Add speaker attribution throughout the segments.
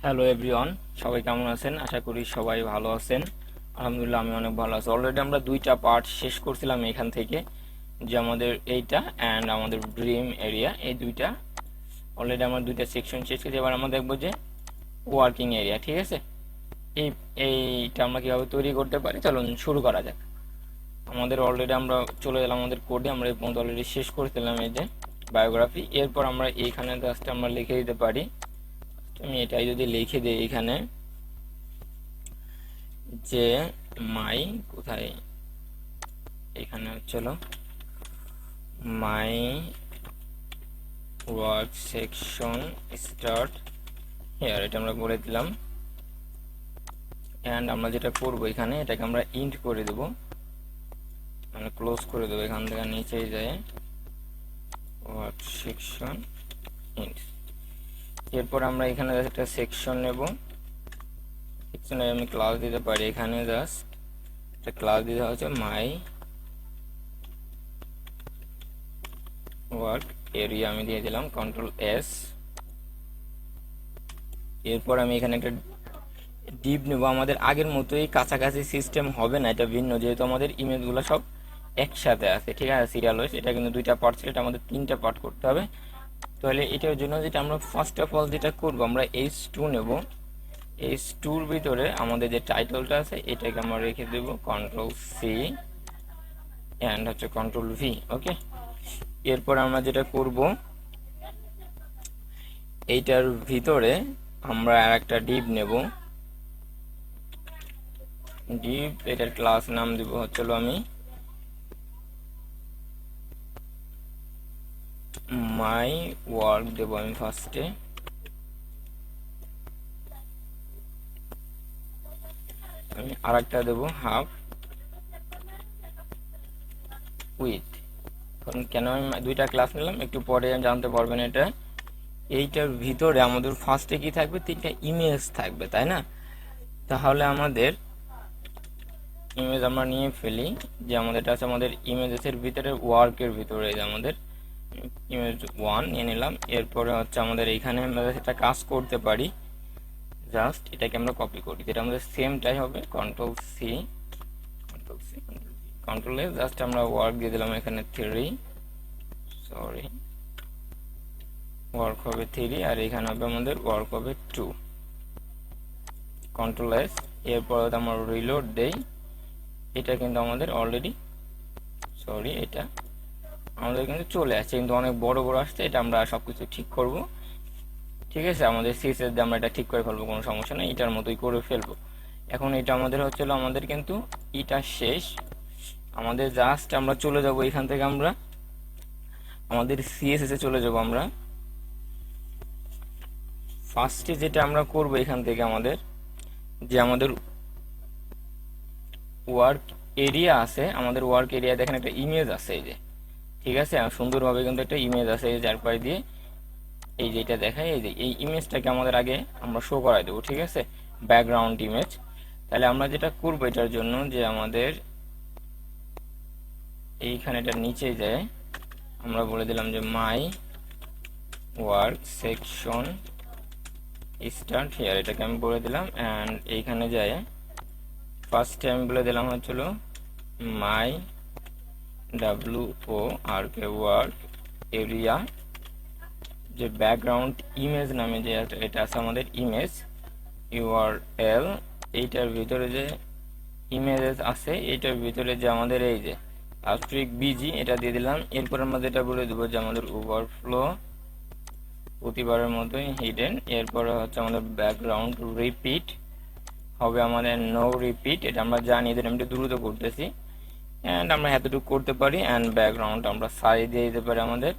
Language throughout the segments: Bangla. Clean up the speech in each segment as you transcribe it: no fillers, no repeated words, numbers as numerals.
Speaker 1: হ্যালো এভরিওয়ান, সবাই কেমন আছেন? আশা করি সবাই ভালো আছেন। আলহামদুলিল্লাহ, আমি অনেক ভালো আছি। অলরেডি আমরা দুইটা পার্ট শেষ করছিলাম এখান থেকে, যে আমাদের এইটা অ্যান্ড আমাদের ড্রিম এরিয়া, এই দুইটা অলরেডি আমরা দুইটা সেকশন শেষ করেছি। এবার আমরা দেখবো যে ওয়ার্কিং এরিয়া। ঠিক আছে, এই এইটা আমরা কীভাবে তৈরি করতে পারি, চলুন শুরু করা যাক। আমাদের অলরেডি আমরা চলে গেলাম আমাদের কোডে। আমরা এই পর্যন্ত অলরেডি শেষ করছিলাম এই যে বায়োগ্রাফি। এরপর আমরা এইখানে জাস্ট আমরা লিখে দিতে পারি, আমি এটাই যদি লিখে দিই এখানে, যে মাই কোথায়, এখানে হচ্ছিল my work section start here, এটা আমরা বলে দিলাম। অ্যান্ড আমরা যেটা করব এখানে, এটাকে আমরা ইন্ট করে দেব, মানে ক্লোজ করে দেবো। এখান থেকে নিচে যায় ওয়ার্ক সেকশন ইন্ট। এরপর আমরা এখানে একটা সেকশন নেব। সেকশনে আমি ক্লাস দিতে পারি, এখানে জাস্ট একটা ক্লাস দিতে হচ্ছে মাই ওয়ার্ক এরিয়া, আমি দিয়ে দিলাম কন্ট্রোল এস। এরপর আমি এখানে একটা ডিপ নেব। আমাদের আগের মতোই কাছাকাছি সিস্টেম হবে না, এটা ভিন্ন, যেহেতু আমাদের ইমেজগুলো সব একসাথে আছে। ঠিক আছে, সিরিয়াল ওয়াইজ। এটা কিন্তু দুইটা পার্ট ছিল, এটা আমাদের তিনটা পার্ট করতে হবে। তাহলে এটার জন্য যেটা আমরা ফার্স্ট অফ অল যেটা করবো, আমরা H2 নেব। H2-র ভিতরে আমাদের যে টাইটেলটা আছে এটাকে আমরা রেখে দেব কন্ট্রোল সি অ্যান্ড হচ্ছে কন্ট্রোল ভি। ওকে, এরপর আমরা যেটা করব, এইটার ভিতরে আমরা আর একটা ডিপ নেব। ডিপ, এটার ক্লাস নাম দিব হচ্ছিল আমি মাই ওয়ার্ক দেব আমি ফার্স্টে। আমি আর একটা দেবো হাফ উইথ। কারণ কেন আমি দুইটা ক্লাস নিলাম একটু পরে জানতে পারবেন। এটা এইটার ভিতরে আমাদের ফার্স্টে কি থাকবে, তিনটা ইমেজ থাকবে, তাই না? তাহলে আমাদের ইমেজ আমরা নিয়ে ফেলি, যে আমাদের এটা আছে আমাদের ইমেজের ভিতরে ওয়ার্কের ভিতরে, যে আমাদের ইমেজ 1 নিয়ে নিলাম। এরপরে হচ্ছে আমাদের এইখানে আমরা একটা কাজ করতে পারি, জাস্ট এটাকে আমরা কপি করি, যেটা আমাদের সেমটাই হবে control C control C control A, just আমরা ওয়ার্ক দিয়ে দিলাম এখানে 3, সরি ওয়ার্ক হবে 3, আর এখানে হবে আমাদের ওয়ার্ক হবে 2, কন্ট্রোল এস। এরপর আমরা রিলোড দেই, এটা কিন্তু আমাদের অলরেডি, সরি এটা আমাদের কিন্তু চলে আসছে, কিন্তু অনেক বড় বড় আসছে। এটা আমরা সবকিছু ঠিক করব। ঠিক আছে, আমাদের CSS দিয়ে আমরা এটা ঠিক করে ফেলবো, কোনো সমস্যা নেই, এটার মতোই করে ফেলবো। এখন এটা আমাদের হচ্ছিল, আমাদের কিন্তু এটা শেষ। আমাদের জাস্ট আমরা চলে যাব এখান থেকে, আমরা আমাদের CSS এ চলে যাব। আমরা ফার্স্টে যেটা আমরা করব এখান থেকে, আমাদের যে আমাদের ওয়ার্ক এরিয়া আছে, আমাদের ওয়ার্ক এরিয়া দেখেন একটা ইমেজ আছে, এই যে, ঠিক আছে, সুন্দরভাবে কিন্তু একটা ইমেজ আছে এই চারপাশ দিয়ে, এই যে এটা দেখায়, এই যে এই ইমেজটাকে আমাদের আগে আমরা শো করাই দেবো। ঠিক আছে, ব্যাকগ্রাউন্ড ইমেজ। তাহলে আমরা যেটা করবো এটার জন্য, যে আমাদের এইখানে এটা নিচে যায়, আমরা বলে দিলাম যে my work section start here, এটাকে আমি বলে দিলাম। অ্যান্ড এইখানে যায় ফার্স্টে আমি বলে দিলাম হচ্ছিল মাই WORK ওয়ার্ক এরিয়া, যে ব্যাকগ্রাউন্ড ইমেজ নামে যে এটা আছে আমাদের ইমেজ URL, এইটার ভিতরে যে ইমেজেস আছে এইটার ভিতরে যে আমাদের এই যে আস্ট্রিক বিজি, এটা দিয়ে দিলাম। এরপর আমরা যেটা বলে দেবো যে আমাদের ওভারফ্লো প্রতিবারের মতোই হিডেন। এরপরে হচ্ছে আমাদের ব্যাকগ্রাউন্ড রিপিট হবে আমাদের নো রিপিট, এটা আমরা জানি, এদের আমি একটু দ্রুত করতেছি। অ্যান্ড আমরা এতটুকু করতে পারি। অ্যান্ড ব্যাকগ্রাউন্ড আমরা সারি দিয়ে দিতে পারি আমাদের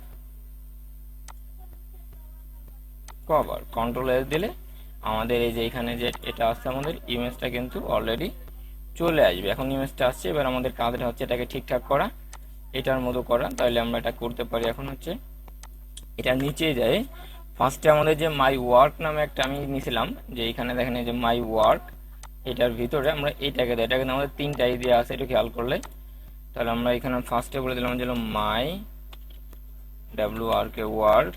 Speaker 1: কভার, কন্ট্রোল এস দিলে আমাদের এই যে এখানে যে এটা আসছে আমাদের ইমেজটা কিন্তু অলরেডি চলে আসবে। এখন ইমেজটা আসছে, এবার আমাদের কাজটা হচ্ছে এটাকে ঠিকঠাক করা, এটার মতো করা। তাহলে আমরা এটা করতে পারি। এখন হচ্ছে এটা নিচে যায়, ফার্স্টে আমাদের যে মাই ওয়ার্ক নামে একটা আমি নিয়েছিলাম, যে এখানে দেখেন এই যে মাই ওয়ার্ক, এটার ভিতরে আমরা এইটাকে দেয়, এটা কিন্তু আমাদের তিনটাই দেওয়া আছে, এটা খেয়াল করলে। তাহলে আমরা এখানে ফার্স্টে বলে দিলাম যে মাই WORK ওয়ার্ক,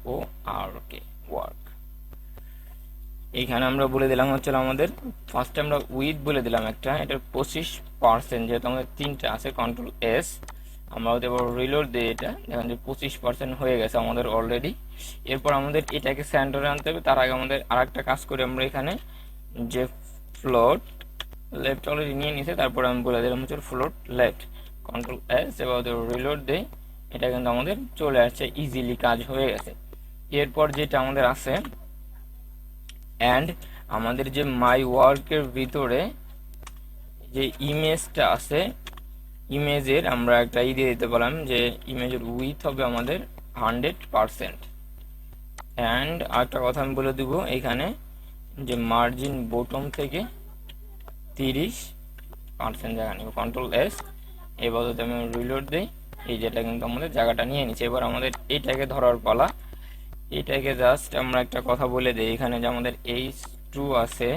Speaker 1: WORK ওয়ার্ক। এইখানে আমরা বলে দিলাম হচ্ছে আমাদের ফার্স্টে আমরা উইথ বলে দিলাম একটা, এটার 25%, যেহেতু আমাদের তিনটা আছে, কন্ট্রোল এস, আমরা হতে এবার রিলোড দিই, এটা দেখেন যে 25% হয়ে গেছে আমাদের অলরেডি। এরপর আমাদের এটাকে সেন্টারে আনতে হবে, তার আগে আমাদের আর একটা কাজ করি আমরা এখানে, যে ফ্লোট লেফট অলরেডি নিয়ে নিছে, তারপরে আমি বলে দিলাম হচ্ছে ফ্লোট লেফট, কন্ট্রোল এস, এবার রিলোড দেই, এটা কিন্তু আমাদের চলে আসছে, ইজিলি কাজ হয়ে গেছে। এরপর যেটা আমাদের আছে, অ্যান্ড আমাদের যে মাই ওয়ার্কের ভিতরে যে ইমেজটা আছে, ইমেজের আমরা একটা দিয়ে দিতে পারলাম যে ইমেজের উইথ হবে আমাদের 100%। অ্যান্ড আরেকটা কথা আমি বলে দিব এখানে, যে মার্জিন বটম থেকে 30% জায়গা নিব, কন্ট্রোল এস, এবার যদি আমি রিলোড দিই, এই যেটা কিন্তু আমাদের জায়গাটা নিয়ে নিচ্ছে। এবার আমাদের এইটাকে ধরার পালা। এটাকে জাস্ট আমরা একটা কথা বলে দিই এখানে, যে আমাদের H2 আছে,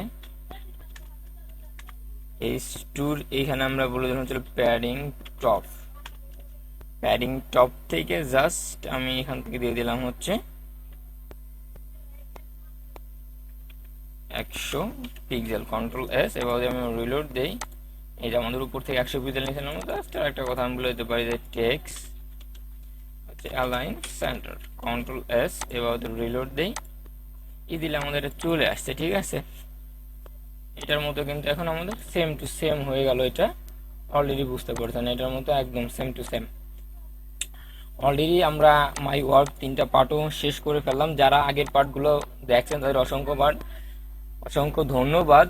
Speaker 1: H2 এইখানে আমরা বলে দিলাম হচ্ছে প্যাডিং টপ, প্যাডিং টপ থেকে জাস্ট আমি এখান থেকে দিয়ে দিলাম হচ্ছে 100 পিক্সেল, কন্ট্রোল এস, এবার যদি আমি রিলোড দেই, এই যে আমাদের উপর থেকে 100 পিক্সেল নিয়েছিলাম। জাস্ট একটা কথা আমি বলে দিতে পারি যে টেক্সট হচ্ছে অ্যালাইন সেন্টার, কন্ট্রোল এস, এবার রিলোড দেই, ই দিলে আমাদের এটা চলে আসছে। ঠিক আছে, এটার মতো কিন্তু এখন আমাদের সেম টু সেম হয়ে গেল, এটা অলরেডি বুঝতে পারছেন, এটার মতো একদম সেম টু সেম। অলরেডি আমরা মাই ওয়ার্ক 3টা পার্টও শেষ করে ফেললাম। যারা আগের পার্টগুলো দেখছেন তাদের অসংখ্য ধন্যবাদ।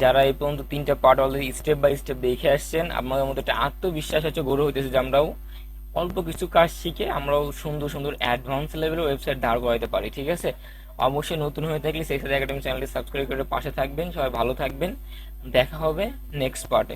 Speaker 1: যারা এই পর্যন্ত 3টা part already step by step দেখে আসছেন, আপনাদের মধ্যে একটা আত্মবিশ্বাস হচ্ছে গড়ে হইতেছে যে আমরাও অল্প কিছু কাজ শিখে আমরাও সুন্দর সুন্দর অ্যাডভান্স লেভেলের ওয়েবসাইট দাঁড় করাতে পারি। ঠিক আছে, অবশ্যই নতুন হয়ে থাকলে সেক্সসাদি একাডেমি চ্যানেলটি সাবস্ক্রাইব করে পাশে থাকবেন। সবাই ভালো থাকবেন, দেখা হবে নেক্সট পার্টে।